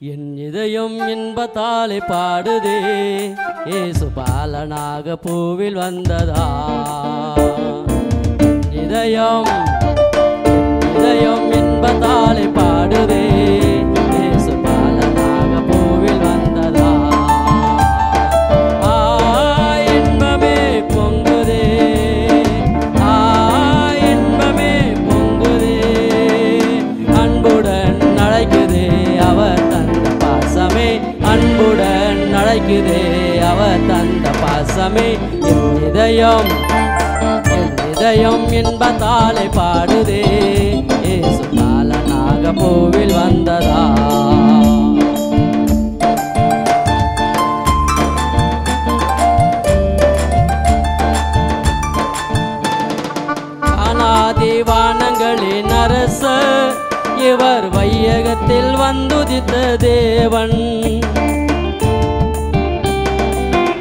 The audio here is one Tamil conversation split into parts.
என் இதயம் இன்பத்தாலே பாடுதே, இயேசு பாலனாக பூவில் வந்ததா. இதயம் இன்பத்தாலே பாடுதே, இயேசு பாலனாக பூவில் வந்ததா. இன்பமே பொங்குதே, இன்பமே பொங்குதே, அன்புடன் அழைக்குதே அவர் தந்த பாசமே, அன்புடன் அழைக்குதே அவர் தந்த பாசமே. என் இதயம் இன்பத்தாலே பாடுதே, இயேசு பாலனாக பூவில் வந்ததா. அநாதி வானங்களின் அரசர் இவர் வையகத்தில் வந்துதித்த தேவன்.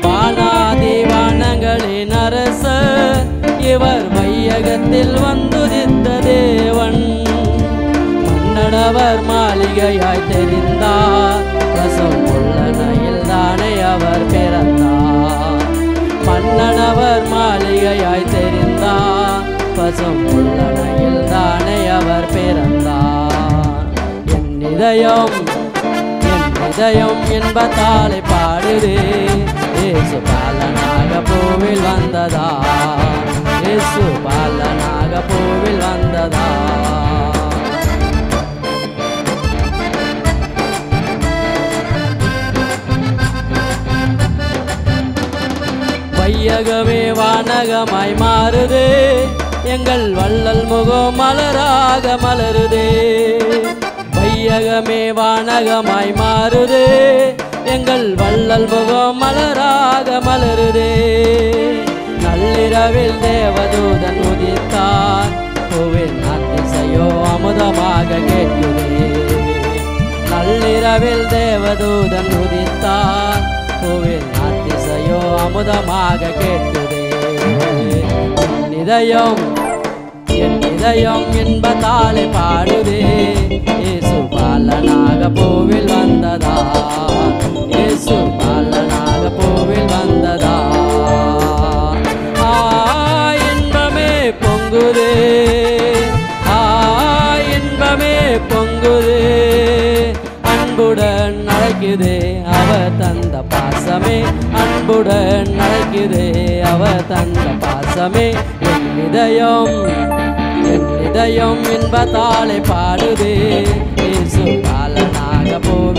வானாதி வானங்களின் அரசர் இவர் வையகத்தில் வந்துதித்த தேவன். மன்னனவர் மாளிகையாய் தெரிந்தார், ரசம் உள்ளனையில் தானே அவர் பிறந்தார். மன்னனவர் மாளிகையாய் தெரிந்தார், பசம் உள்ளனையில் தானே அவர் பிறந்தார். என் இதயம் இன்பத்தாலே பாடுதே, இயேசு பாலனாக பூவில் வந்ததா, இயேசு பாலனாக பூவில் வந்ததா. வையகமே வானகமாய் மாறுதே, எங்கள் வள்ளல் முகம் மலராக மலருதே. வையகமே வானகமாய் மாறுதே, எங்கள் வள்ளல் முகம் மலராக மலருதே. நள்ளிரவில் தேவதூதன் உதித்தார், பூவின் அதிசயோ அமுதமாக கேட்குதே. நள்ளிரவில் தேவதூதன் உதித்தார், பூவின் அதிசயோ அமுதமாக கேட்குதே. என் இதயம் இன்பத்தாலே பாடுதே, இயேசு பாலனாக பூவில் வந்ததா, இயேசு பாலனாக பூவில் வந்ததா. இன்பமே பொங்குதே, இன்பமே பொங்குதே, அன்புடன் அழைக்குதே அவர் தந்த பாசமே, அன்புடன் அழைக்குதே அவர் தந்த பாசமே. என் இதயம் இன்பத்தாலே பாடுதே, இயேசு பாலனாக பூவில்